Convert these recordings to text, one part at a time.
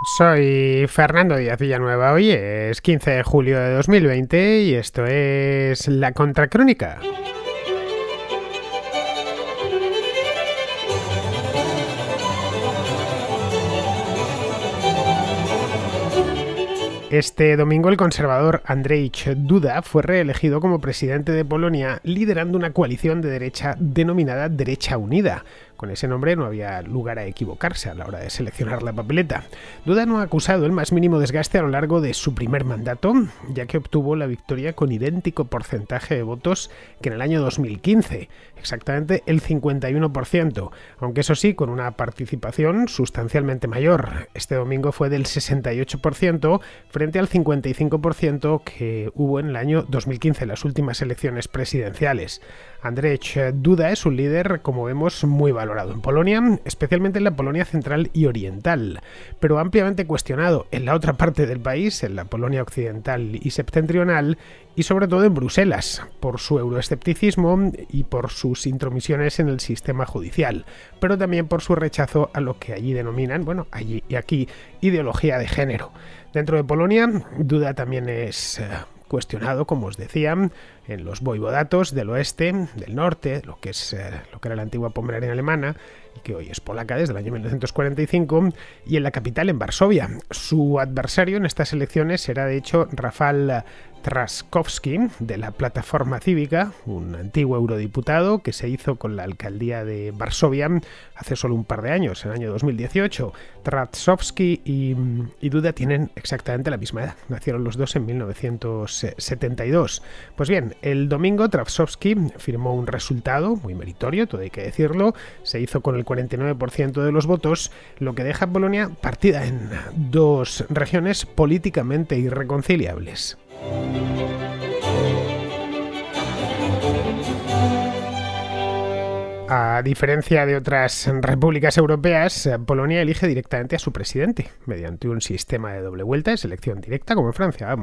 Soy Fernando Díaz Villanueva. Hoy es 15 de julio de 2020 y esto es La Contracrónica. Este domingo el conservador Andrzej Duda fue reelegido como presidente de Polonia, liderando una coalición de derecha denominada Derecha Unida. Con ese nombre no había lugar a equivocarse a la hora de seleccionar la papeleta. Duda no ha acusado el más mínimo desgaste a lo largo de su primer mandato, ya que obtuvo la victoria con idéntico porcentaje de votos que en el año 2015, exactamente el 51%, aunque eso sí, con una participación sustancialmente mayor. Este domingo fue del 68% frente al 55% que hubo en el año 2015, las últimas elecciones presidenciales. Andrzej Duda es un líder, como vemos, muy valorado en Polonia, especialmente en la Polonia central y oriental, pero ampliamente cuestionado en la otra parte del país, en la Polonia occidental y septentrional, y sobre todo en Bruselas, por su euroescepticismo y por sus intromisiones en el sistema judicial, pero también por su rechazo a lo que allí denominan, bueno, allí y aquí, ideología de género. Dentro de Polonia, Duda también es cuestionado, como os decía, en los voivodatos del oeste, del norte, lo que era la antigua Pomerania alemana y que hoy es polaca desde el año 1945, y en la capital, en Varsovia. Su adversario en estas elecciones era, de hecho, Rafał Trzaskowski, de la Plataforma Cívica, un antiguo eurodiputado que se hizo con la alcaldía de Varsovia hace solo un par de años, en el año 2018. Trzaskowski y Duda tienen exactamente la misma edad, nacieron los dos en 1972. Pues bien, el domingo Trzaskowski firmó un resultado muy meritorio, todo hay que decirlo, se hizo con el 49% de los votos, lo que deja a Polonia partida en dos regiones políticamente irreconciliables. A diferencia de otras repúblicas europeas, Polonia elige directamente a su presidente, mediante un sistema de doble vuelta de selección directa, como en Francia,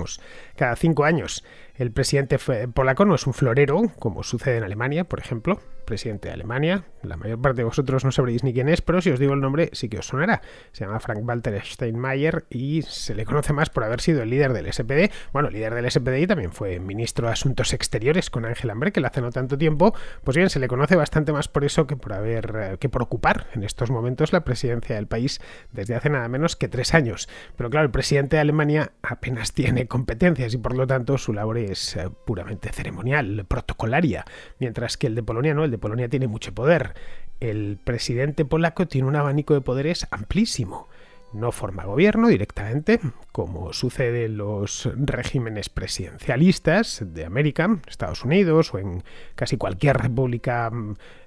cada 5 años. El presidente polaco no es un florero, como sucede en Alemania, por ejemplo. Presidente de Alemania, la mayor parte de vosotros no sabréis ni quién es, pero si os digo el nombre sí que os sonará. Se llama Frank-Walter Steinmeier y se le conoce más por haber sido el líder del SPD. Bueno, líder del SPD y también fue ministro de Asuntos Exteriores con Angela Merkel hace no tanto tiempo. Pues bien, se le conoce bastante más por eso que por ocupar en estos momentos la presidencia del país desde hace nada menos que 3 años. Pero claro, el presidente de Alemania apenas tiene competencias y por lo tanto su labor es puramente ceremonial, protocolaria, mientras que el de Polonia no, el de Polonia tiene mucho poder. El presidente polaco tiene un abanico de poderes amplísimo. No forma gobierno directamente, como sucede en los regímenes presidencialistas de América, Estados Unidos o en casi cualquier república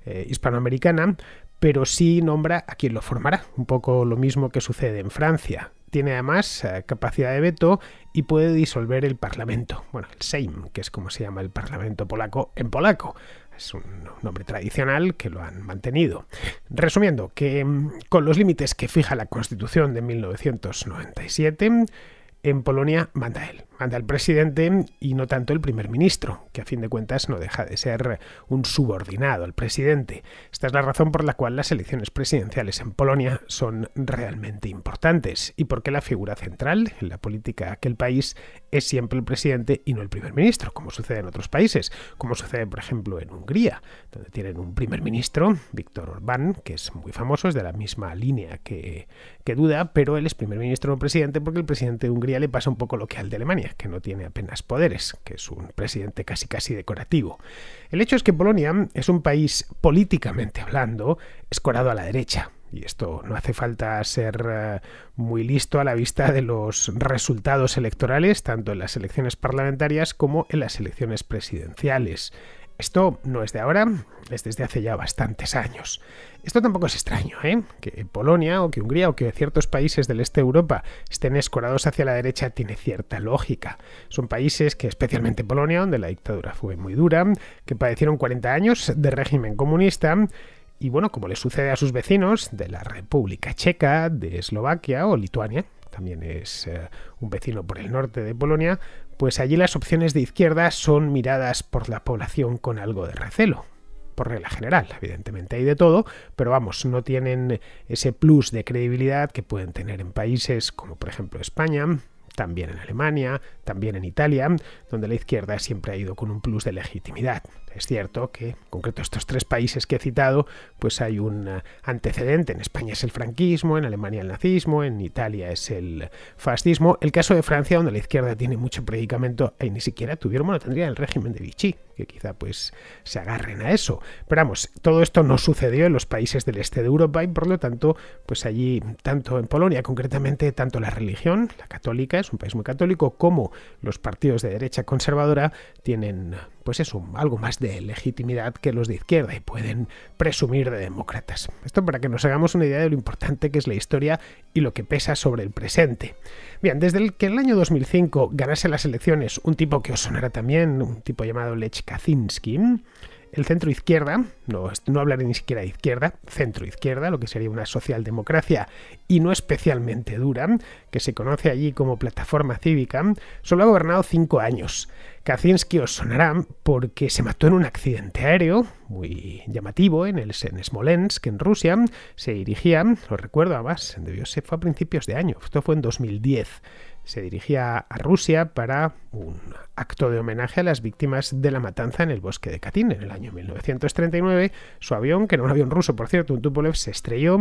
hispanoamericana, pero sí nombra a quien lo formará, un poco lo mismo que sucede en Francia. Tiene además capacidad de veto y puede disolver el Parlamento. Bueno, el Sejm, que es como se llama el Parlamento polaco en polaco. Es un nombre tradicional que lo han mantenido. Resumiendo, que con los límites que fija la Constitución de 1997, en Polonia manda él. Manda el presidente y no tanto el primer ministro, que a fin de cuentas no deja de ser un subordinado al presidente. Esta es la razón por la cual las elecciones presidenciales en Polonia son realmente importantes y por qué la figura central en la política de aquel país es siempre el presidente y no el primer ministro, como sucede en otros países, como sucede por ejemplo en Hungría, donde tienen un primer ministro, Viktor Orbán, que es muy famoso, es de la misma línea que Duda, pero él es primer ministro no presidente porque el presidente de Hungría le pasa un poco lo que al de Alemania, que no tiene apenas poderes, que es un presidente casi decorativo. El hecho es que Polonia es un país políticamente hablando escorado a la derecha. Y esto no hace falta ser muy listo a la vista de los resultados electorales, tanto en las elecciones parlamentarias como en las elecciones presidenciales. Esto no es de ahora, es desde hace ya bastantes años. Esto tampoco es extraño, que Polonia o que Hungría o que ciertos países del este de Europa estén escorados hacia la derecha tiene cierta lógica. Son países que, especialmente Polonia, donde la dictadura fue muy dura, que padecieron 40 años de régimen comunista. Y bueno, como le sucede a sus vecinos de la República Checa, de Eslovaquia o Lituania, también es un vecino por el norte de Polonia, pues allí las opciones de izquierda son miradas por la población con algo de recelo. por regla general. Evidentemente hay de todo, pero vamos, no tienen ese plus de credibilidad que pueden tener en países como por ejemplo España, también en Alemania, también en Italia, donde la izquierda siempre ha ido con un plus de legitimidad. Es cierto que, en concreto, estos tres países que he citado, pues hay un antecedente. En España es el franquismo, en Alemania el nazismo, en Italia es el fascismo. El caso de Francia, donde la izquierda tiene mucho predicamento, ahí ni siquiera tuvieron, bueno, tendrían el régimen de Vichy, que quizá pues se agarren a eso. Pero vamos, todo esto no sucedió en los países del este de Europa y por lo tanto, pues allí, tanto en Polonia concretamente, tanto la religión, la católica, es un país muy católico, como los partidos de derecha conservadora tienen, pues eso, algo más de legitimidad que los de izquierda y pueden presumir de demócratas. Esto para que nos hagamos una idea de lo importante que es la historia y lo que pesa sobre el presente. Bien, desde que el año 2005 ganase las elecciones un tipo que os sonará también, un tipo llamado Lech Kaczynski, el centro izquierda, no hablaré ni siquiera de izquierda, centro izquierda, lo que sería una socialdemocracia y no especialmente dura, que se conoce allí como Plataforma Cívica, solo ha gobernado 5 años. Kaczynski os sonará porque se mató en un accidente aéreo muy llamativo en Smolensk, en Rusia. Se dirigía, lo recuerdo además, fue a principios de año, esto fue en 2010. Se dirigía a Rusia para un acto de homenaje a las víctimas de la matanza en el bosque de Katyn en el año 1939. Su avión, que era un avión ruso, por cierto, un Tupolev, se estrelló.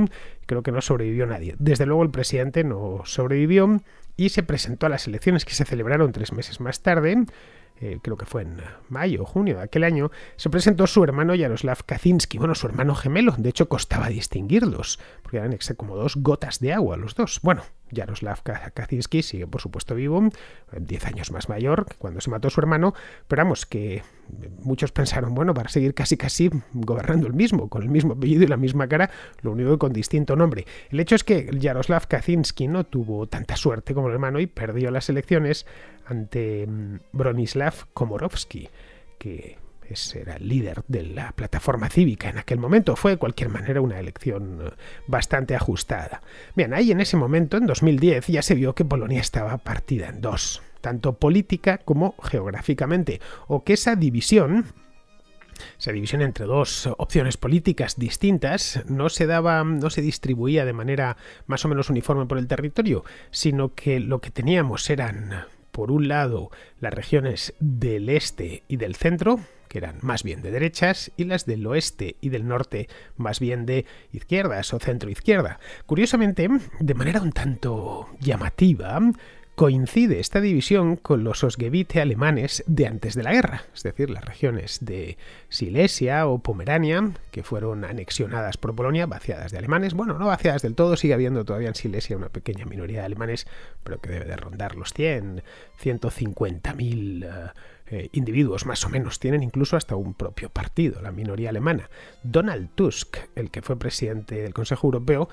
Creo que no sobrevivió nadie. Desde luego el presidente no sobrevivió y se presentó a las elecciones que se celebraron 3 meses más tarde. Creo que fue en mayo o junio de aquel año, se presentó su hermano Yaroslav Kaczynski, bueno, su hermano gemelo, de hecho costaba distinguirlos, porque eran como 2 gotas de agua los dos. Bueno, Yaroslav Kaczynski sigue por supuesto vivo, 10 años más mayor que cuando se mató su hermano, pero vamos, que muchos pensaron, bueno, para seguir casi gobernando el mismo, con el mismo apellido y la misma cara, lo único que con distinto nombre. El hecho es que Yaroslav Kaczynski no tuvo tanta suerte como el hermano y perdió las elecciones ante Bronislav Komorowski, que era el líder de la Plataforma Cívica en aquel momento. Fue de cualquier manera una elección bastante ajustada. Bien, ahí en ese momento, en 2010, ya se vio que Polonia estaba partida en 2, tanto política como geográficamente, o que esa división entre 2 opciones políticas distintas no se distribuía de manera más o menos uniforme por el territorio, sino que lo que teníamos eran, por un lado, las regiones del este y del centro, que eran más bien de derechas, y las del oeste y del norte más bien de izquierdas o centro-izquierda. Curiosamente, de manera un tanto llamativa, coincide esta división con los Osgebite alemanes de antes de la guerra, es decir, las regiones de Silesia o Pomerania, que fueron anexionadas por Polonia, vaciadas de alemanes. Bueno, no vaciadas del todo, sigue habiendo todavía en Silesia una pequeña minoría de alemanes, pero que debe de rondar los 150.000 individuos más o menos. Tienen incluso hasta un propio partido, la minoría alemana. Donald Tusk, el que fue presidente del Consejo Europeo,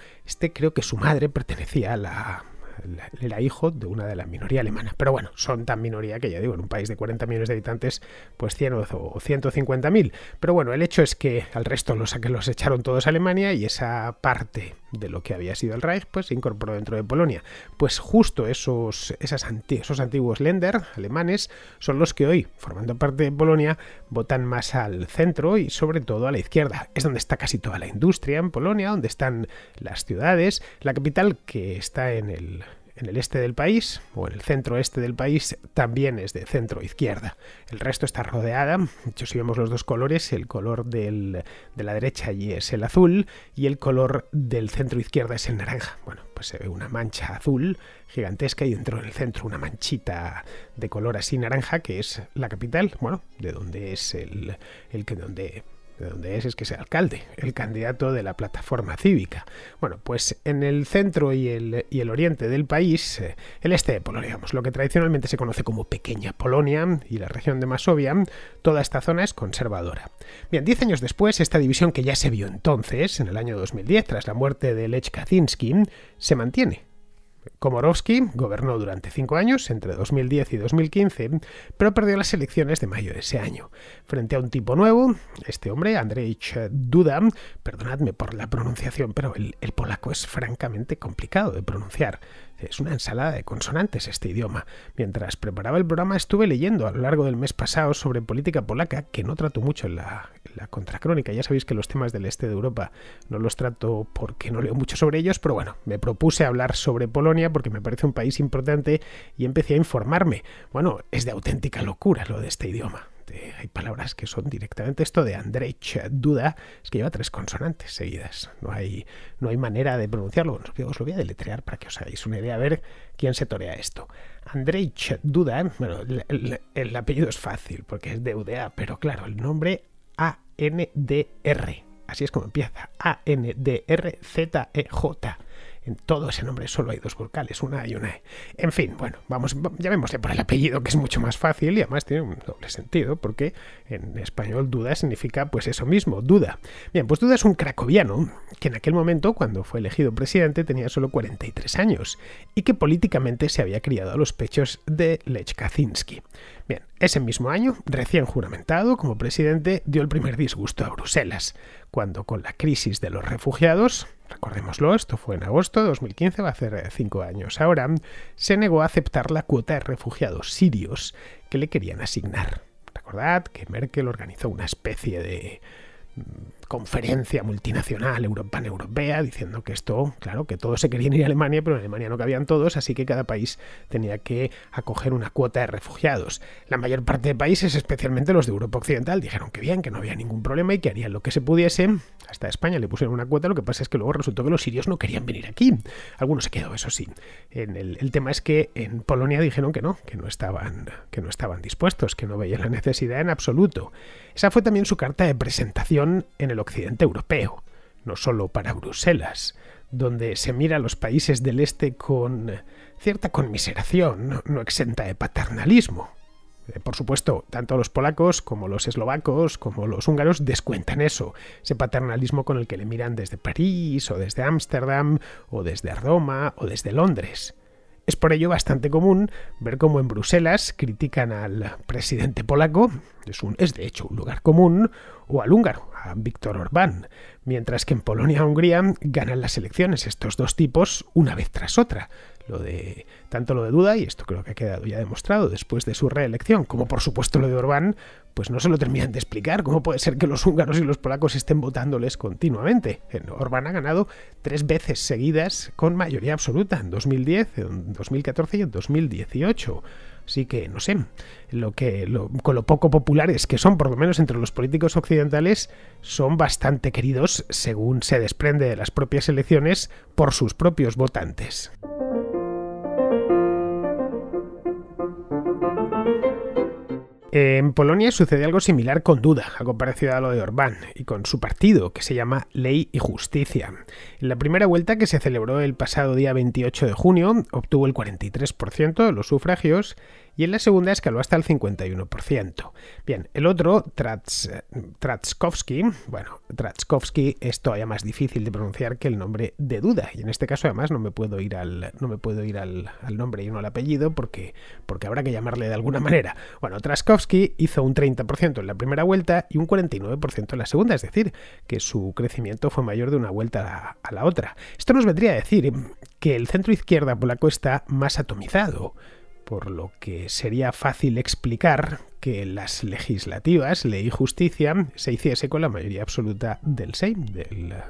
creo que su madre pertenecía a era hijo de una de la minoría alemana. Pero bueno, son tan minoría que ya digo, en un país de 40 millones de habitantes, pues 100 o 150.000. Pero bueno, el hecho es que al resto los echaron todos a Alemania y esa parte de lo que había sido el Reich, pues se incorporó dentro de Polonia. Pues justo esos antiguos Länder alemanes son los que hoy, formando parte de Polonia, votan más al centro y sobre todo a la izquierda. Es donde está casi toda la industria en Polonia, donde están las ciudades. La capital, que está en el este del país, o en el centro-este del país, también es de centro-izquierda. El resto está rodeada. De hecho, si vemos los 2 colores, el color de la derecha allí es el azul y el color del centro-izquierda es el naranja. Bueno, pues se ve una mancha azul gigantesca y dentro del centro una manchita de color así naranja, que es la capital, bueno, de donde es es que es el alcalde, el candidato de la Plataforma Cívica. Bueno, pues en el centro y el oriente del país, el este de Polonia, digamos, lo que tradicionalmente se conoce como Pequeña Polonia y la región de Masovia, toda esta zona es conservadora. Bien, 10 años después, esta división que ya se vio entonces, en el año 2010, tras la muerte de Lech Kaczynski, se mantiene. Komorowski gobernó durante 5 años, entre 2010 y 2015, pero perdió las elecciones de mayo de ese año. Frente a un tipo nuevo, este hombre, Andrzej Duda, perdonadme por la pronunciación, pero el polaco es francamente complicado de pronunciar. Es una ensalada de consonantes este idioma. Mientras preparaba el programa estuve leyendo a lo largo del mes pasado sobre política polaca, que no trato mucho en la la contracrónica. Ya sabéis que los temas del este de Europa no los trato porque no leo mucho sobre ellos, pero bueno, me propuse hablar sobre Polonia porque me parece un país importante y empecé a informarme. Bueno, es de auténtica locura lo de este idioma. Hay palabras que son directamente esto de Andrzej Duda, es que lleva 3 consonantes seguidas. No hay manera de pronunciarlo. Os lo voy a deletrear para que os hagáis una idea, a ver quién se torea esto. Andrzej Duda, bueno, el apellido es fácil porque es de UDA, pero claro, el nombre A-N-D-R. Así es como empieza. A-N-D-R-Z-E-J. En todo ese nombre solo hay 2 vocales, una A y una E. En fin, bueno, llamémosle por el apellido, que es mucho más fácil y además tiene un doble sentido, porque en español Duda significa pues eso mismo, duda. Bien, pues Duda es un cracoviano que en aquel momento, cuando fue elegido presidente, tenía solo 43 años y que políticamente se había criado a los pechos de Lech Kaczynski. Bien, ese mismo año, recién juramentado como presidente, dio el primer disgusto a Bruselas, cuando con la crisis de los refugiados, recordémoslo, esto fue en agosto de 2015, va a hacer 5 años ahora, se negó a aceptar la cuota de refugiados sirios que le querían asignar. Recordad que Merkel organizó una especie de conferencia multinacional paneuropea diciendo que esto, claro, que todos se querían ir a Alemania, pero en Alemania no cabían todos, así que cada país tenía que acoger una cuota de refugiados. La mayor parte de países, especialmente los de Europa Occidental, dijeron que bien, que no había ningún problema y que harían lo que se pudiese. Hasta España le pusieron una cuota, lo que pasa es que luego resultó que los sirios no querían venir aquí. Algunos se quedó, eso sí. El tema es que en Polonia dijeron que no estaban dispuestos, que no veían la necesidad en absoluto. Esa fue también su carta de presentación en el occidente europeo, no solo para Bruselas, donde se mira a los países del este con cierta conmiseración, no exenta de paternalismo. Por supuesto, tanto los polacos como los eslovacos como los húngaros descuentan eso, ese paternalismo con el que le miran desde París o desde Ámsterdam o desde Roma o desde Londres. Es por ello bastante común ver cómo en Bruselas critican al presidente polaco, es de hecho un lugar común, o al húngaro, a Viktor Orbán, mientras que en Polonia y Hungría ganan las elecciones estos dos tipos una vez tras otra. Tanto lo de Duda, y esto creo que ha quedado ya demostrado después de su reelección, como por supuesto lo de Orbán, pues no se lo terminan de explicar. ¿Cómo puede ser que los húngaros y los polacos estén votándoles continuamente? Orbán ha ganado 3 veces seguidas con mayoría absoluta, en 2010, en 2014 y en 2018. Así que, no sé, con lo poco populares que son, por lo menos entre los políticos occidentales, son bastante queridos, según se desprende de las propias elecciones, por sus propios votantes. En Polonia sucede algo similar con Duda, algo parecido a lo de Orbán, y con su partido, que se llama Ley y Justicia. En la primera vuelta, que se celebró el pasado día 28 de junio, obtuvo el 43% de los sufragios, y en la segunda escaló hasta el 51%. Bien, el otro, Trzaskowski es todavía más difícil de pronunciar que el nombre de Duda, y en este caso además no me puedo ir al nombre y no al apellido porque habrá que llamarle de alguna manera. Bueno, Trzaskowski hizo un 30% en la primera vuelta y un 49% en la segunda, es decir, que su crecimiento fue mayor de una vuelta a la otra. Esto nos vendría a decir que el centro izquierda polaco está más atomizado, por lo que sería fácil explicar que las legislativas, Ley y Justicia, se hiciese con la mayoría absoluta del Sejm,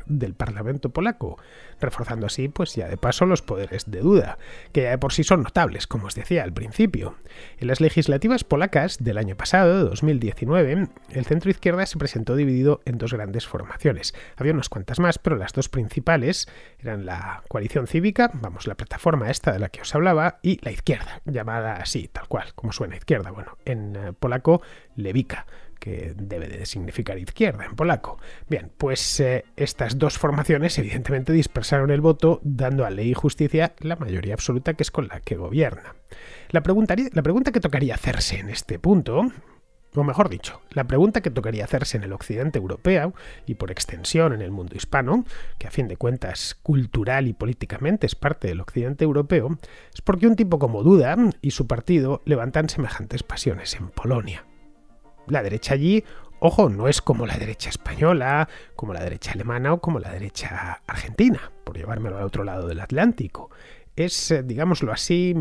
del Parlamento polaco, reforzando así, pues ya de paso, los poderes de Duda, que ya de por sí son notables, como os decía al principio. En las legislativas polacas del año pasado, de 2019, el centro izquierda se presentó dividido en 2 grandes formaciones. Había unas cuantas más, pero las 2 principales eran la coalición cívica, la plataforma esta de la que os hablaba, y la izquierda, llamada así, tal cual, como suena izquierda. Bueno, en polaco, Lewica, que debe de significar izquierda en polaco. Bien, pues estas 2 formaciones evidentemente dispersaron el voto, dando a Ley y Justicia la mayoría absoluta, que es con la que gobierna. La pregunta que tocaría hacerse en este punto, o mejor dicho, la pregunta que tocaría hacerse en el occidente europeo y por extensión en el mundo hispano, que a fin de cuentas cultural y políticamente es parte del occidente europeo, es por qué un tipo como Duda y su partido levantan semejantes pasiones en Polonia. La derecha allí, ojo, no es como la derecha española, como la derecha alemana o como la derecha argentina, por llevármelo al otro lado del Atlántico. es, digámoslo así,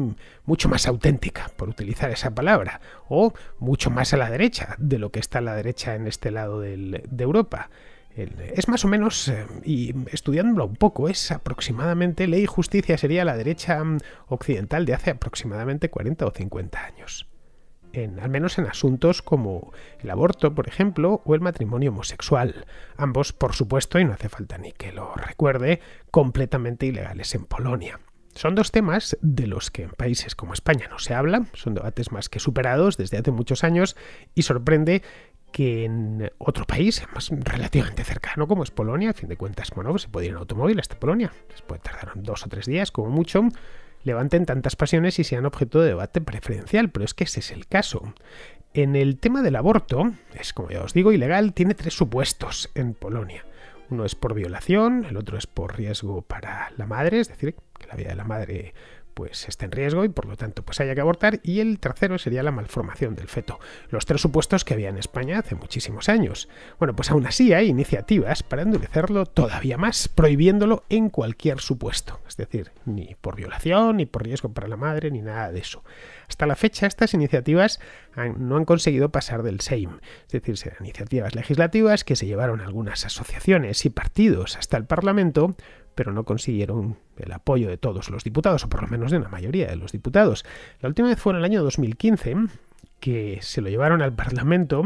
mucho más auténtica, por utilizar esa palabra, o mucho más a la derecha de lo que está a la derecha en este lado de Europa. Es más o menos, y estudiándolo un poco, es aproximadamente Ley y Justicia sería la derecha occidental de hace aproximadamente 40 o 50 años. Al menos en asuntos como el aborto, por ejemplo, o el matrimonio homosexual. Ambos, por supuesto, y no hace falta ni que lo recuerde, completamente ilegales en Polonia. Son dos temas de los que en países como España no se habla, son debates más que superados desde hace muchos años, y sorprende que en otro país más relativamente cercano como es Polonia, a fin de cuentas, bueno, se puede ir en automóvil hasta Polonia, les puede tardar 2 o 3 días como mucho, levanten tantas pasiones y sean objeto de debate preferencial, pero es que ese es el caso. En el tema del aborto, es como ya os digo, ilegal, tiene 3 supuestos en Polonia. Uno es por violación, el otro es por riesgo para la madre, es decir, que la vida de la madre pues está en riesgo y por lo tanto pues haya que abortar, y el tercero sería la malformación del feto. Los 3 supuestos que había en España hace muchísimos años. Bueno, pues aún así hay iniciativas para endurecerlo todavía más, prohibiéndolo en cualquier supuesto, es decir, ni por violación, ni por riesgo para la madre, ni nada de eso. Hasta la fecha estas iniciativas no han conseguido pasar del Sejm, es decir, serán iniciativas legislativas que se llevaron algunas asociaciones y partidos hasta el Parlamento, pero no consiguieron el apoyo de todos los diputados, o por lo menos de una mayoría de los diputados. La última vez fue en el año 2015, que se lo llevaron al Parlamento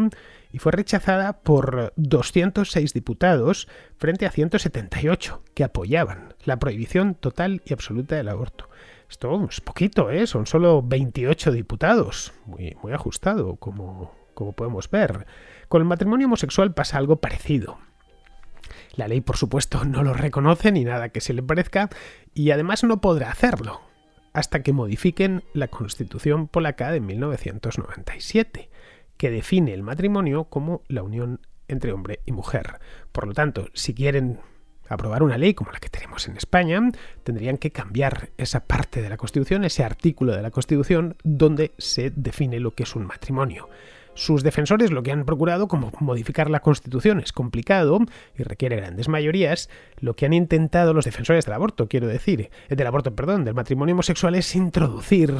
y fue rechazada por 206 diputados frente a 178 que apoyaban la prohibición total y absoluta del aborto. Esto es poquito, son solo 28 diputados, muy ajustado, como podemos ver. Con el matrimonio homosexual pasa algo parecido. La ley, por supuesto, no lo reconoce ni nada que se le parezca, y además no podrá hacerlo hasta que modifiquen la Constitución polaca de 1997, que define el matrimonio como la unión entre hombre y mujer. Por lo tanto, si quieren aprobar una ley como la que tenemos en España, tendrían que cambiar esa parte de la Constitución, ese artículo de la Constitución donde se define lo que es un matrimonio. Sus defensores lo que han procurado, como modificar la Constitución es complicado y requiere grandes mayorías, lo que han intentado los defensores del aborto, del matrimonio homosexual, es introducir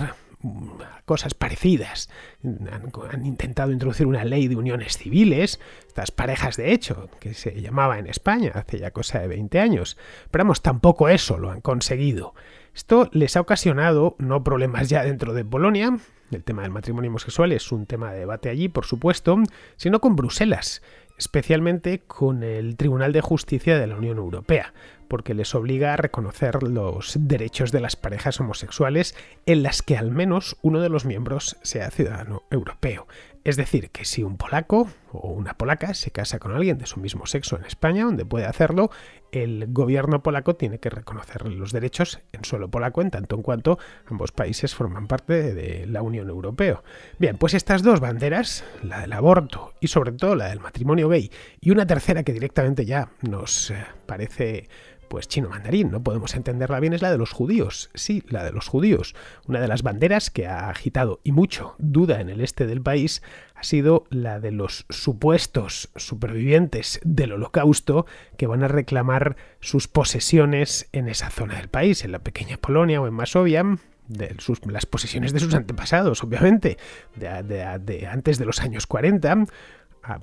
cosas parecidas. Han intentado introducir una ley de uniones civiles, estas parejas de hecho, que se llamaba en España hace ya cosa de 20 años, pero vamos, tampoco eso lo han conseguido. Esto les ha ocasionado no problemas ya dentro de Polonia, el tema del matrimonio homosexual es un tema de debate allí, por supuesto, sino con Bruselas, especialmente con el Tribunal de Justicia de la Unión Europea, porque les obliga a reconocer los derechos de las parejas homosexuales en las que al menos uno de los miembros sea ciudadano europeo. Es decir, que si un polaco o una polaca se casa con alguien de su mismo sexo en España, donde puede hacerlo, el gobierno polaco tiene que reconocer los derechos en suelo polaco en tanto en cuanto ambos países forman parte de la Unión Europea. Bien, pues estas dos banderas, la del aborto y sobre todo la del matrimonio gay, y una tercera que directamente ya nos parece pues chino mandarín, no podemos entenderla bien, es la de los judíos. Sí, la de los judíos. Una de las banderas que ha agitado y mucho duda en el este del país ha sido la de los supuestos supervivientes del Holocausto que van a reclamar sus posesiones en esa zona del país, en la pequeña Polonia o en Masovia, las posesiones de sus antepasados, obviamente, de antes de los años 40,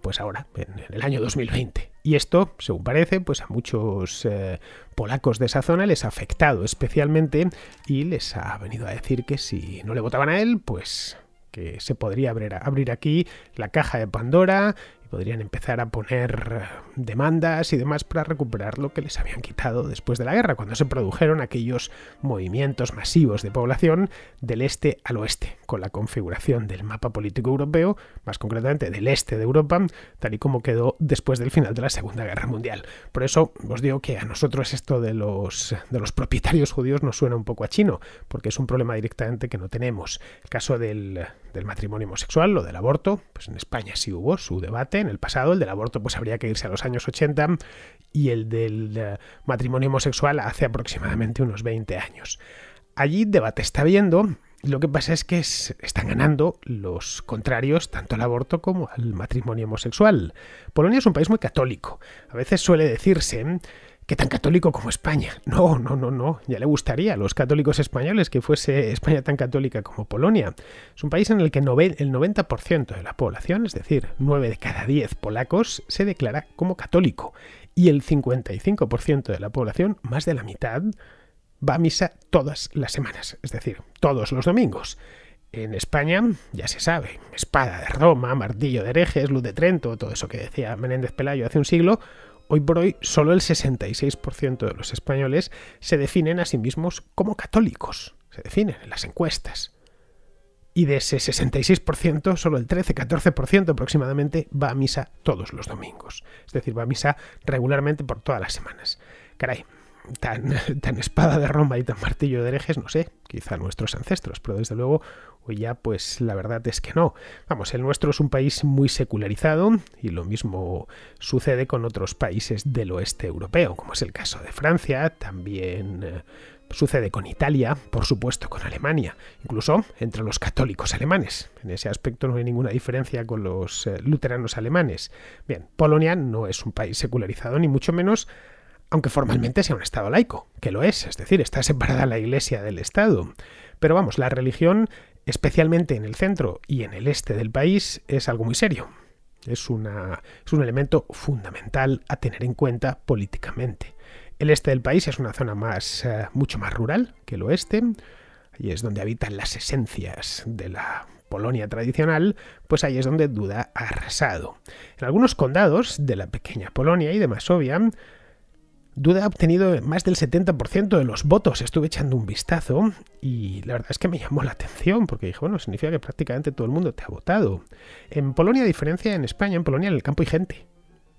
pues ahora, en el año 2020. Y esto, según parece, pues a muchos polacos de esa zona les ha afectado especialmente y les ha venido a decir que si no le votaban a él, pues que se podría abrir aquí la caja de Pandora y podrían empezar a poner demandas y demás para recuperar lo que les habían quitado después de la guerra, cuando se produjeron aquellos movimientos masivos de población del este al oeste, con la configuración del mapa político europeo, más concretamente del este de Europa, tal y como quedó después del final de la Segunda Guerra Mundial. Por eso os digo que a nosotros esto de los propietarios judíos nos suena un poco a chino, porque es un problema directamente que no tenemos. El caso del matrimonio homosexual o del aborto, pues en España sí hubo su debate en el pasado. El del aborto pues habría que irse a los años 80 y el del matrimonio homosexual hace aproximadamente unos 20 años. Allí debate está habiendo. Lo que pasa es que están ganando los contrarios tanto al aborto como al matrimonio homosexual. Polonia es un país muy católico. A veces suele decirse ¿Qué tan católico como España? No, no, no, no. Ya le gustaría a los católicos españoles que fuese España tan católica como Polonia. Es un país en el que el 90% de la población, es decir, 9 de cada 10 polacos, se declara como católico. Y el 55% de la población, más de la mitad, va a misa todas las semanas, es decir, todos los domingos. En España, ya se sabe, espada de Roma, martillo de herejes, luz de Trento, todo eso que decía Menéndez Pelayo hace un siglo. Hoy por hoy, solo el 66% de los españoles se definen a sí mismos como católicos. Se definen en las encuestas. Y de ese 66%, solo el 13-14% aproximadamente va a misa todos los domingos. Es decir, va a misa regularmente por todas las semanas. Caray, tan espada de Roma y tan martillo de herejes, no sé, quizá nuestros ancestros, pero desde luego hoy ya pues la verdad es que no. Vamos, el nuestro es un país muy secularizado y lo mismo sucede con otros países del oeste europeo, como es el caso de Francia, también sucede con Italia, por supuesto con Alemania, incluso entre los católicos alemanes. En ese aspecto no hay ninguna diferencia con los luteranos alemanes. Bien, Polonia no es un país secularizado, ni mucho menos, aunque formalmente sea un Estado laico, que lo es decir, está separada la Iglesia del Estado. Pero vamos, la religión, especialmente en el centro y en el este del país, es algo muy serio. Es un elemento fundamental a tener en cuenta políticamente. El este del país es una zona mucho más rural que el oeste, y es donde habitan las esencias de la Polonia tradicional, pues ahí es donde Duda ha arrasado. En algunos condados de la pequeña Polonia y de Masovia, Duda ha obtenido más del 70% de los votos. Estuve echando un vistazo y la verdad es que me llamó la atención porque dije, bueno, significa que prácticamente todo el mundo te ha votado. En Polonia, a diferencia en España, en Polonia en el campo hay gente.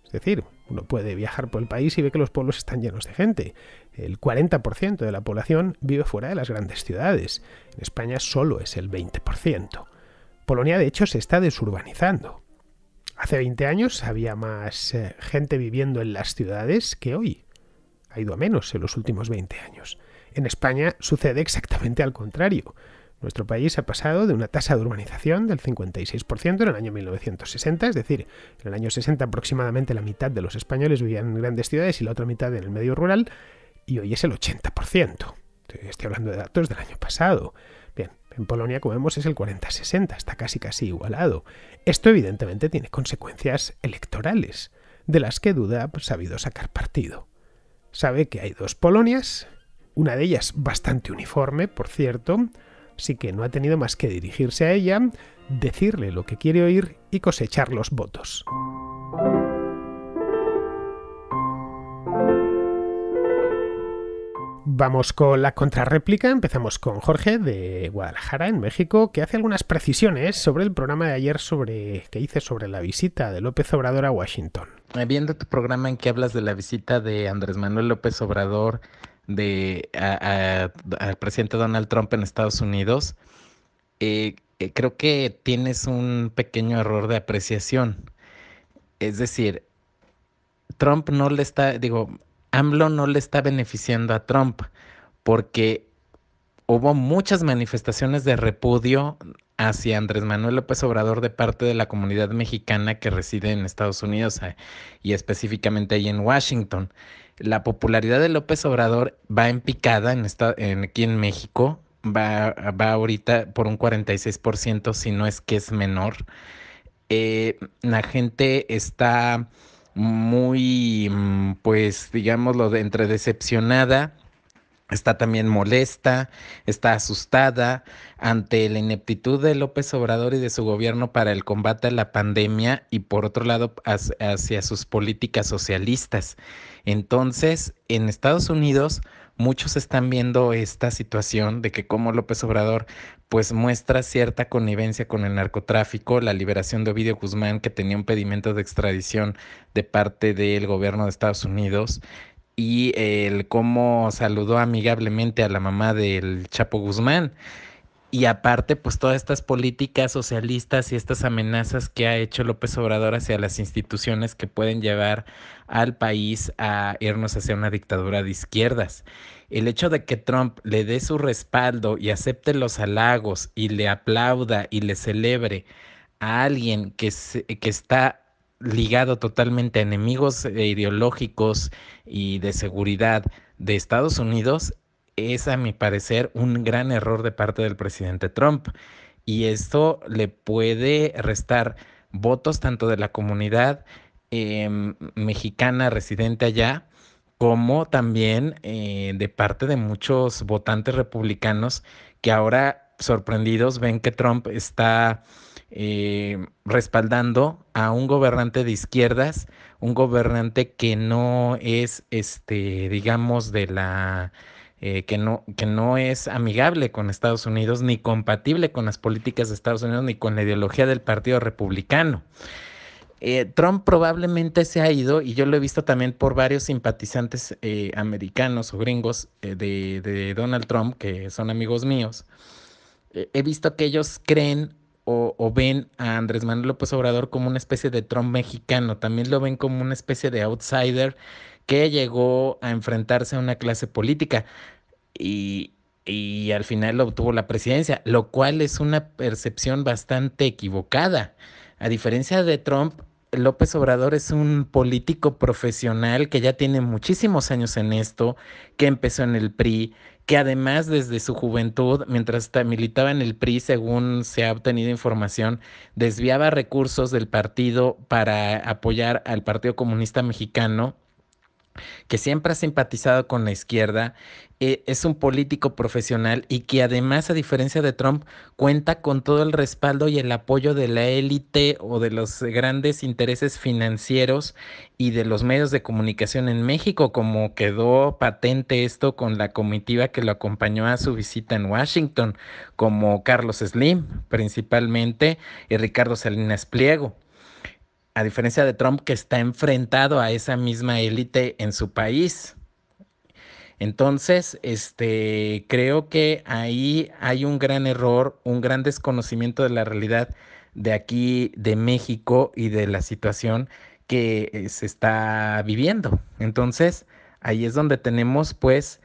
Es decir, uno puede viajar por el país y ve que los pueblos están llenos de gente. El 40% de la población vive fuera de las grandes ciudades. En España solo es el 20%. Polonia, de hecho, se está desurbanizando. Hace 20 años había más gente viviendo en las ciudades que hoy. Ha ido a menos en los últimos 20 años. En España sucede exactamente al contrario. Nuestro país ha pasado de una tasa de urbanización del 56% en el año 1960, es decir, en el año 60 aproximadamente la mitad de los españoles vivían en grandes ciudades y la otra mitad en el medio rural, y hoy es el 80%. Estoy hablando de datos del año pasado. Bien, en Polonia, como vemos, es el 40-60, está casi igualado. Esto evidentemente tiene consecuencias electorales, de las que Duda ha sabido sacar partido. Sabe que hay dos Polonias, una de ellas bastante uniforme, por cierto, así que no ha tenido más que dirigirse a ella, decirle lo que quiere oír y cosechar los votos. Vamos con la contrarréplica. Empezamos con Jorge de Guadalajara, en México, que hace algunas precisiones sobre el programa de ayer que hice sobre la visita de López Obrador a Washington. Viendo tu programa en que hablas de la visita de Andrés Manuel López Obrador al presidente Donald Trump en Estados Unidos, creo que tienes un pequeño error de apreciación. Es decir, AMLO no le está beneficiando a Trump porque hubo muchas manifestaciones de repudio hacia Andrés Manuel López Obrador de parte de la comunidad mexicana que reside en Estados Unidos y específicamente ahí en Washington. La popularidad de López Obrador va en picada aquí en México, va ahorita por un 46%, si no es que es menor. La gente está muy, pues digámoslo, entre decepcionada. Está también molesta, está asustada ante la ineptitud de López Obrador y de su gobierno para el combate a la pandemia y por otro lado hacia sus políticas socialistas. Entonces, en Estados Unidos, muchos están viendo esta situación de que como López Obrador pues muestra cierta connivencia con el narcotráfico, la liberación de Ovidio Guzmán, que tenía un pedimento de extradición de parte del gobierno de Estados Unidos, y el cómo saludó amigablemente a la mamá del Chapo Guzmán. Y aparte, pues todas estas políticas socialistas y estas amenazas que ha hecho López Obrador hacia las instituciones que pueden llevar al país a irnos hacia una dictadura de izquierdas. El hecho de que Trump le dé su respaldo y acepte los halagos y le aplauda y le celebre a alguien que está ligado totalmente a enemigos ideológicos y de seguridad de Estados Unidos, es a mi parecer un gran error de parte del presidente Trump. Y esto le puede restar votos tanto de la comunidad mexicana residente allá, como también de parte de muchos votantes republicanos que ahora sorprendidos ven que Trump está respaldando a un gobernante de izquierdas, un gobernante que no es, digamos, que no es amigable con Estados Unidos, ni compatible con las políticas de Estados Unidos, ni con la ideología del Partido Republicano. Trump probablemente se ha ido, y yo lo he visto también por varios simpatizantes americanos o gringos de Donald Trump, que son amigos míos. He visto que ellos creen o ven a Andrés Manuel López Obrador como una especie de Trump mexicano, también lo ven como una especie de outsider que llegó a enfrentarse a una clase política y, y al final obtuvo la presidencia, lo cual es una percepción bastante equivocada. A diferencia de Trump, López Obrador es un político profesional que ya tiene muchísimos años en esto, que empezó en el PRI, que además desde su juventud, mientras militaba en el PRI, según se ha obtenido información, desviaba recursos del partido para apoyar al Partido Comunista Mexicano, que siempre ha simpatizado con la izquierda, es un político profesional y que además, a diferencia de Trump, cuenta con todo el respaldo y el apoyo de la élite o de los grandes intereses financieros y de los medios de comunicación en México, como quedó patente esto con la comitiva que lo acompañó a su visita en Washington, como Carlos Slim principalmente y Ricardo Salinas Pliego. A diferencia de Trump, que está enfrentado a esa misma élite en su país. Entonces, creo que ahí hay un gran error, un gran desconocimiento de la realidad de aquí, de México y de la situación que se está viviendo. Entonces, ahí es donde tenemos, pues,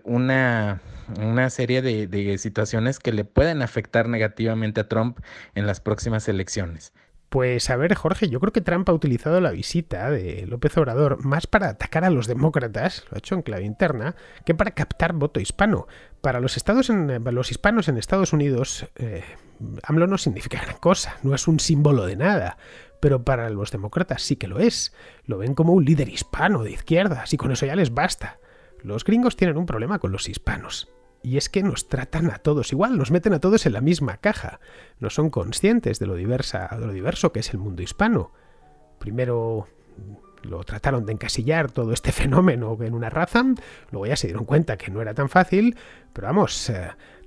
una serie de situaciones que le pueden afectar negativamente a Trump en las próximas elecciones. Pues a ver, Jorge, yo creo que Trump ha utilizado la visita de López Obrador más para atacar a los demócratas, lo ha hecho en clave interna, que para captar voto hispano. Para los hispanos en Estados Unidos, AMLO no significa gran cosa, no es un símbolo de nada, pero para los demócratas sí que lo es. Lo ven como un líder hispano de izquierdas y con eso ya les basta. Los gringos tienen un problema con los hispanos. Y es que nos tratan a todos igual, nos meten a todos en la misma caja. No son conscientes de lo diverso que es el mundo hispano. Primero lo trataron de encasillar todo este fenómeno en una raza, luego ya se dieron cuenta que no era tan fácil, pero vamos,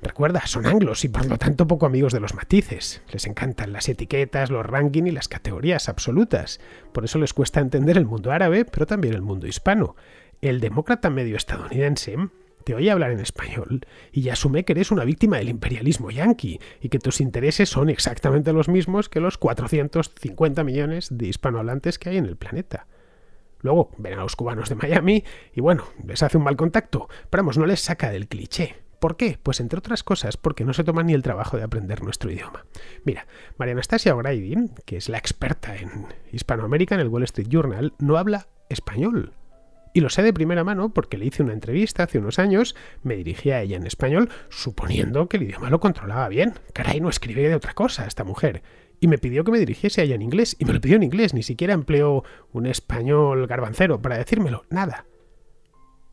recuerda, son anglos y por lo tanto poco amigos de los matices. Les encantan las etiquetas, los rankings y las categorías absolutas. Por eso les cuesta entender el mundo árabe, pero también el mundo hispano. El demócrata medio estadounidense te oye hablar en español y ya asume que eres una víctima del imperialismo yanqui y que tus intereses son exactamente los mismos que los 450 millones de hispanohablantes que hay en el planeta. Luego ven a los cubanos de Miami y bueno, les hace un mal contacto, pero vamos, no les saca del cliché. ¿Por qué? Pues entre otras cosas porque no se toman ni el trabajo de aprender nuestro idioma. Mira, María Anastasia O'Grady, que es la experta en Hispanoamérica en el Wall Street Journal, no habla español. Y lo sé de primera mano porque le hice una entrevista hace unos años, me dirigí a ella en español, suponiendo que el idioma lo controlaba bien. Caray, no escribe de otra cosa esta mujer. Y me pidió que me dirigiese a ella en inglés, y me lo pidió en inglés, ni siquiera empleó un español garbancero para decírmelo, nada.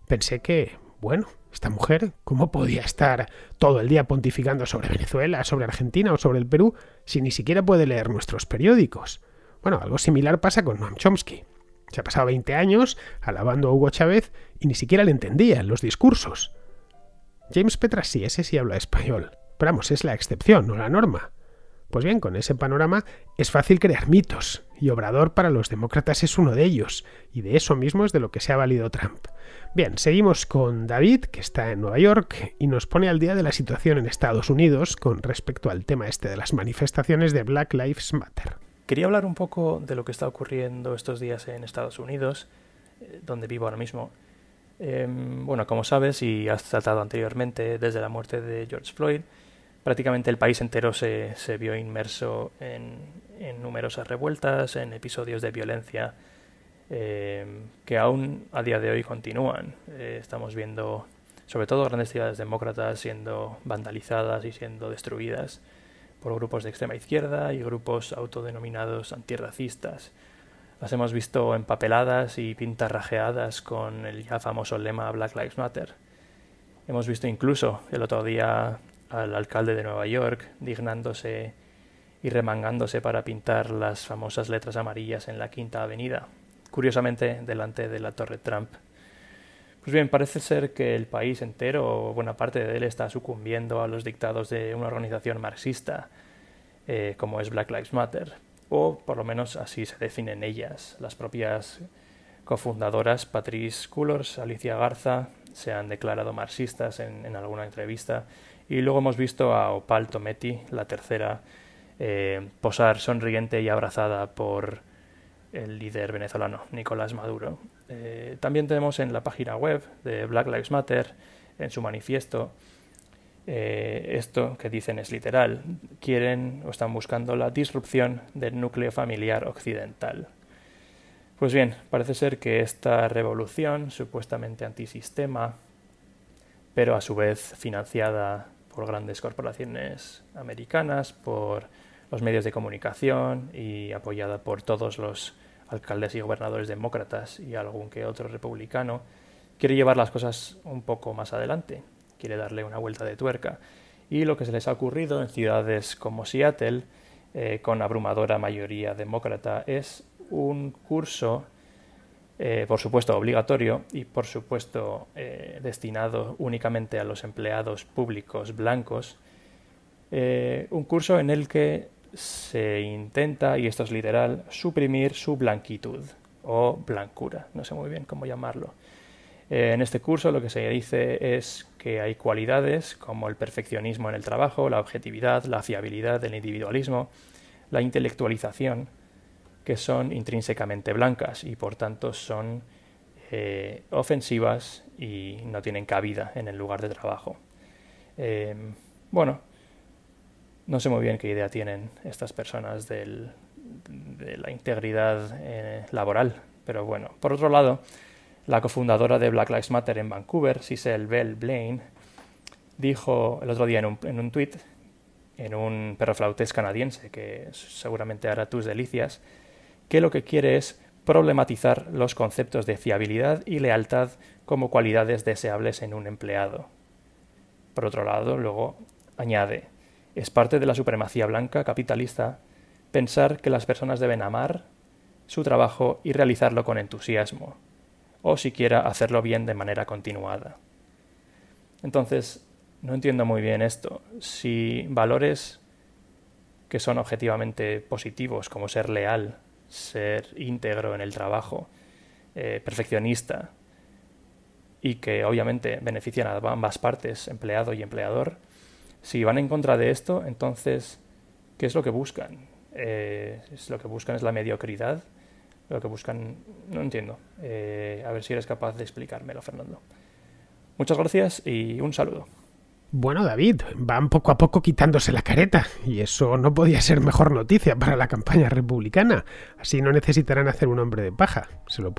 Pensé que, bueno, esta mujer, ¿cómo podía estar todo el día pontificando sobre Venezuela, sobre Argentina o sobre el Perú, si ni siquiera puede leer nuestros periódicos? Bueno, algo similar pasa con Noam Chomsky. Se ha pasado 20 años alabando a Hugo Chávez y ni siquiera le entendía en los discursos. James Petras sí, ese sí habla español. Pero vamos, es la excepción, no la norma. Pues bien, con ese panorama es fácil crear mitos, y Obrador para los demócratas es uno de ellos, y de eso mismo es de lo que se ha valido Trump. Bien, seguimos con David, que está en Nueva York, y nos pone al día de la situación en Estados Unidos con respecto al tema de las manifestaciones de Black Lives Matter. Quería hablar un poco de lo que está ocurriendo estos días en Estados Unidos, donde vivo ahora mismo. Bueno, como sabes y has tratado anteriormente, desde la muerte de George Floyd, prácticamente el país entero se vio inmerso en en numerosas revueltas, en episodios de violencia que aún a día de hoy continúan. Estamos viendo sobre todo grandes ciudades demócratas siendo vandalizadas y siendo destruidas por grupos de extrema izquierda y grupos autodenominados antirracistas. Las hemos visto empapeladas y pintarrajeadas con el ya famoso lema Black Lives Matter. Hemos visto incluso el otro día al alcalde de Nueva York dignándose y remangándose para pintar las famosas letras amarillas en la Quinta Avenida, curiosamente delante de la Torre Trump. Pues bien, parece ser que el país entero, o buena parte de él, está sucumbiendo a los dictados de una organización marxista, como es Black Lives Matter, o por lo menos así se definen ellas. Las propias cofundadoras, Patrisse Cullors, Alicia Garza, se han declarado marxistas en alguna entrevista, y luego hemos visto a Opal Tometi, la tercera, posar sonriente y abrazada por el líder venezolano, Nicolás Maduro. También tenemos en la página web de Black Lives Matter, en su manifiesto, esto que dicen es literal: quieren o están buscando la disrupción del núcleo familiar occidental. Pues bien, parece ser que esta revolución, supuestamente antisistema, pero a su vez financiada por grandes corporaciones americanas, por los medios de comunicación y apoyada por todos los alcaldes y gobernadores demócratas y algún que otro republicano, quiere llevar las cosas un poco más adelante, quiere darle una vuelta de tuerca. Y lo que se les ha ocurrido en ciudades como Seattle, con abrumadora mayoría demócrata, es un curso, por supuesto obligatorio y por supuesto destinado únicamente a los empleados públicos blancos, un curso en el que se intenta, y esto es literal, suprimir su blanquitud o blancura, no sé muy bien cómo llamarlo. En este curso lo que se dice es que hay cualidades como el perfeccionismo en el trabajo, la objetividad, la fiabilidad, el individualismo, la intelectualización, que son intrínsecamente blancas y por tanto son ofensivas y no tienen cabida en el lugar de trabajo. Bueno, no sé muy bien qué idea tienen estas personas de la integridad laboral, pero bueno. Por otro lado, la cofundadora de Black Lives Matter en Vancouver, Cicely Bell Blaine, dijo el otro día en un tuit, en un perroflautés canadiense que seguramente hará tus delicias, que lo que quiere es problematizar los conceptos de fiabilidad y lealtad como cualidades deseables en un empleado. Por otro lado, luego añade: es parte de la supremacía blanca capitalista pensar que las personas deben amar su trabajo y realizarlo con entusiasmo, o siquiera hacerlo bien de manera continuada. Entonces, no entiendo muy bien esto. Si valores que son objetivamente positivos, como ser leal, ser íntegro en el trabajo, perfeccionista, y que obviamente benefician a ambas partes, empleado y empleador, si van en contra de esto, entonces, ¿qué es lo que buscan? Lo que buscan es la mediocridad. Lo que buscan, no entiendo. A ver si eres capaz de explicármelo, Fernando. Muchas gracias y un saludo. Bueno, David, van poco a poco quitándose la careta, y eso no podía ser mejor noticia para la campaña republicana. Así no necesitarán hacer un hombre de paja. Se lo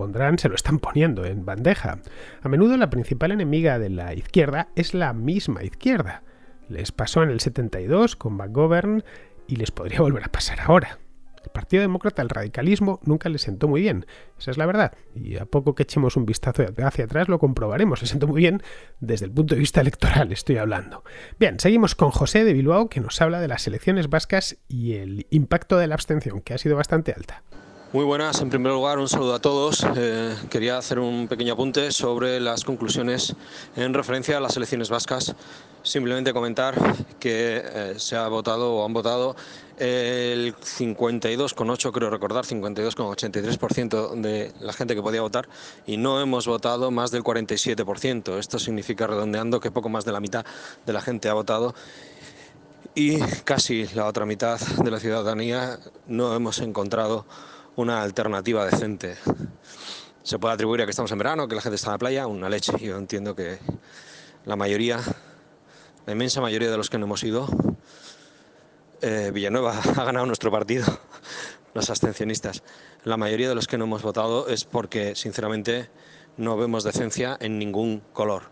están poniendo en bandeja. A menudo la principal enemiga de la izquierda es la misma izquierda. Les pasó en el 72 con McGovern y les podría volver a pasar ahora. El Partido Demócrata, el radicalismo, nunca le sentó muy bien. Esa es la verdad. Y a poco que echemos un vistazo hacia atrás lo comprobaremos. Le sentó muy bien desde el punto de vista electoral, estoy hablando. Bien, seguimos con José de Bilbao, que nos habla de las elecciones vascas y el impacto de la abstención, que ha sido bastante alta. Muy buenas, en primer lugar un saludo a todos. Quería hacer un pequeño apunte sobre las conclusiones en referencia a las elecciones vascas. Simplemente comentar que se ha votado o han votado el 52,8, creo recordar, 52,83% de la gente que podía votar, y no hemos votado más del 47%. Esto significa, redondeando, que poco más de la mitad de la gente ha votado, y casi la otra mitad de la ciudadanía no hemos encontrado una alternativa decente. Se puede atribuir a que estamos en verano, que la gente está en la playa, una leche. Yo entiendo que la inmensa mayoría de los que no hemos ido, Villanueva ha ganado nuestro partido, los abstencionistas. La mayoría de los que no hemos votado es porque, sinceramente, no vemos decencia en ningún color.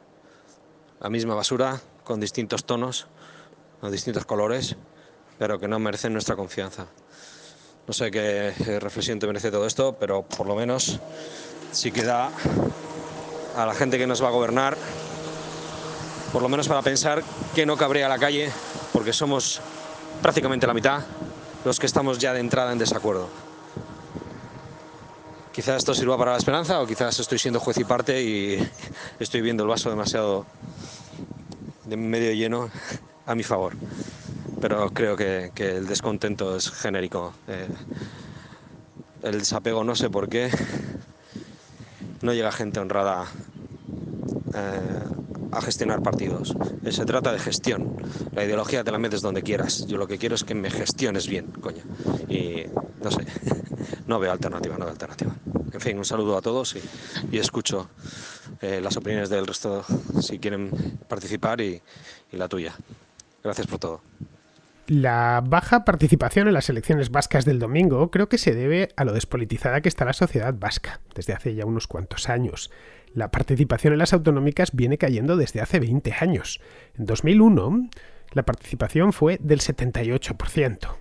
La misma basura, con distintos tonos, con distintos colores, pero que no merecen nuestra confianza. No sé qué reflexión te merece todo esto, pero por lo menos sí que da a la gente que nos va a gobernar, por lo menos para pensar que no cabría a la calle, porque somos prácticamente la mitad los que estamos ya de entrada en desacuerdo. Quizás esto sirva para la esperanza, o quizás estoy siendo juez y parte y estoy viendo el vaso demasiado de medio lleno a mi favor. Pero creo que el descontento es genérico. El desapego, no sé por qué, no llega gente honrada a gestionar partidos. Se trata de gestión. La ideología te la metes donde quieras. Yo lo que quiero es que me gestiones bien, coño. Y no sé, no veo alternativa. En fin, un saludo a todos y escucho las opiniones del resto si quieren participar y la tuya. Gracias por todo. La baja participación en las elecciones vascas del domingo creo que se debe a lo despolitizada que está la sociedad vasca desde hace ya unos cuantos años. La participación en las autonómicas viene cayendo desde hace 20 años. En 2001 la participación fue del 78%.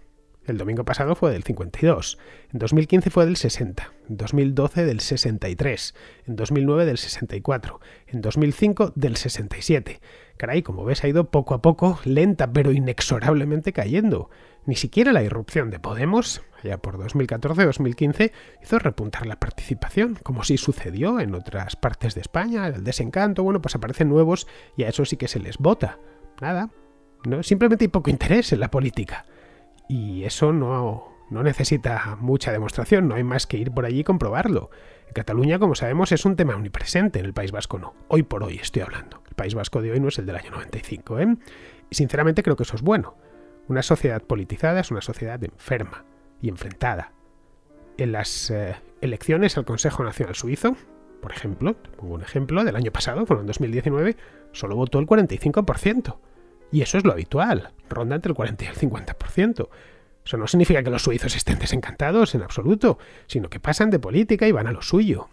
El domingo pasado fue del 52%. En 2015 fue del 60%. En 2012 del 63%. En 2009 del 64%. En 2005 del 67%. Caray, como ves, ha ido poco a poco, lenta pero inexorablemente cayendo. Ni siquiera la irrupción de Podemos, allá por 2014-2015, hizo repuntar la participación, como sí sucedió en otras partes de España, el desencanto, bueno, pues aparecen nuevos y a eso sí que se les vota. Nada, no, simplemente hay poco interés en la política. Y eso no necesita mucha demostración, no hay más que ir por allí y comprobarlo. En Cataluña, como sabemos, es un tema omnipresente, en el País Vasco no. Hoy por hoy estoy hablando. El País Vasco de hoy no es el del año 95, ¿eh? Y sinceramente creo que eso es bueno. Una sociedad politizada es una sociedad enferma y enfrentada. En las elecciones al Consejo Nacional Suizo, por ejemplo, te pongo un ejemplo del año pasado, fueron en 2019, solo votó el 45%. Y eso es lo habitual, ronda entre el 40 y el 50%. Eso no significa que los suizos estén desencantados en absoluto, sino que pasan de política y van a lo suyo.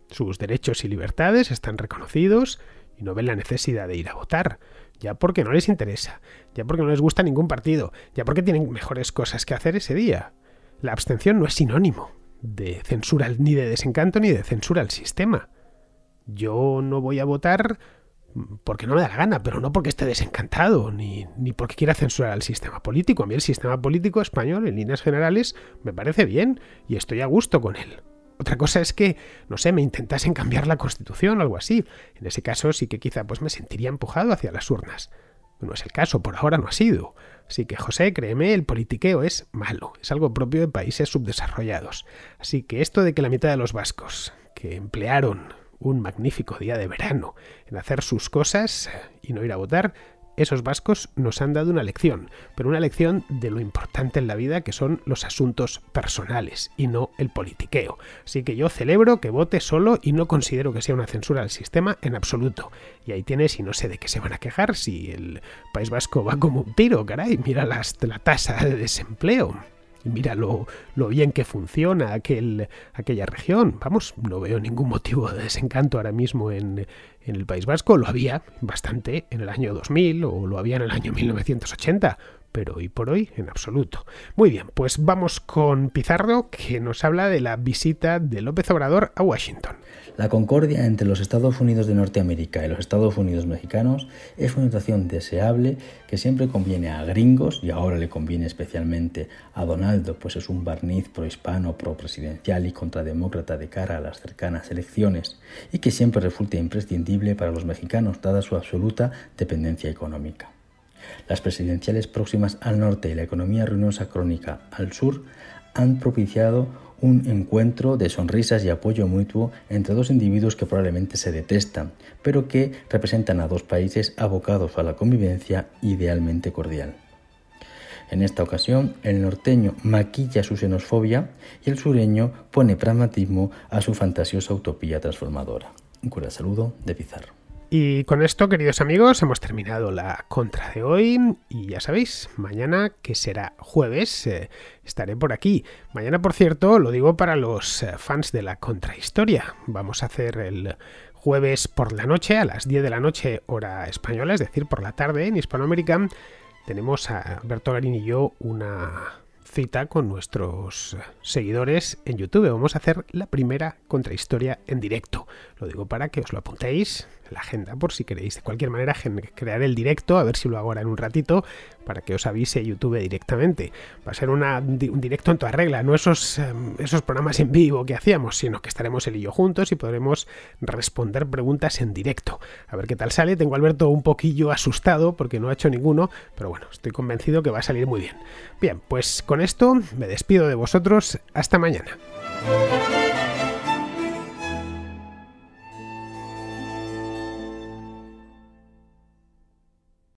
Sus derechos y libertades están reconocidos y no ven la necesidad de ir a votar, ya porque no les interesa, ya porque no les gusta ningún partido, ya porque tienen mejores cosas que hacer ese día. La abstención no es sinónimo de censura ni de desencanto ni de censura al sistema. Yo no voy a votar porque no me da la gana, pero no porque esté desencantado, ni porque quiera censurar al sistema político. A mí el sistema político español, en líneas generales, me parece bien y estoy a gusto con él. Otra cosa es que, no sé, me intentasen cambiar la Constitución o algo así. En ese caso sí que quizá pues me sentiría empujado hacia las urnas. No es el caso, por ahora no ha sido. Así que, José, créeme, el politiqueo es malo, es algo propio de países subdesarrollados. Así que esto de que la mitad de los vascos que emplearon un magnífico día de verano en hacer sus cosas y no ir a votar, esos vascos nos han dado una lección, pero una lección de lo importante en la vida que son los asuntos personales y no el politiqueo. Así que yo celebro que vote solo y no considero que sea una censura al sistema en absoluto. Y ahí tienes, y no sé de qué se van a quejar si el País Vasco va como un tiro, caray, mira la tasa de desempleo. Mira lo bien que funciona aquella región. Vamos, no veo ningún motivo de desencanto ahora mismo en el País Vasco. Lo había bastante en el año 2000 o lo había en el año 1980, pero hoy por hoy en absoluto. Muy bien, pues vamos con Pizarro, que nos habla de la visita de López Obrador a Washington. La concordia entre los Estados Unidos de Norteamérica y los Estados Unidos mexicanos es una situación deseable que siempre conviene a gringos, y ahora le conviene especialmente a Donaldo, pues es un barniz prohispano, propresidencial y contrademócrata de cara a las cercanas elecciones, y que siempre resulta imprescindible para los mexicanos dada su absoluta dependencia económica. Las presidenciales próximas al norte y la economía ruinosa crónica al sur han propiciado un encuentro de sonrisas y apoyo mutuo entre dos individuos que probablemente se detestan, pero que representan a dos países abocados a la convivencia idealmente cordial. En esta ocasión, el norteño maquilla su xenofobia y el sureño pone pragmatismo a su fantasiosa utopía transformadora. Un cordial saludo de Pizarro. Y con esto, queridos amigos, hemos terminado la contra de hoy y ya sabéis, mañana, que será jueves, estaré por aquí. Mañana, por cierto, lo digo para los fans de la contrahistoria. Vamos a hacer el jueves por la noche, a las 10 de la noche, hora española, es decir, por la tarde en Hispanoamérica. Tenemos a Alberto Garín y yo una cita con nuestros seguidores en YouTube. Vamos a hacer la primera contrahistoria en directo. Lo digo para que os lo apuntéis en la agenda por si queréis. De cualquier manera, crearé el directo, a ver si lo hago ahora en un ratito, para que os avise YouTube directamente. Va a ser un directo en toda regla, no esos programas en vivo que hacíamos, sino que estaremos él y yo juntos y podremos responder preguntas en directo. A ver qué tal sale. Tengo a Alberto un poquillo asustado porque no ha hecho ninguno, pero bueno, estoy convencido que va a salir muy bien. Bien, pues con esto me despido de vosotros. Hasta mañana.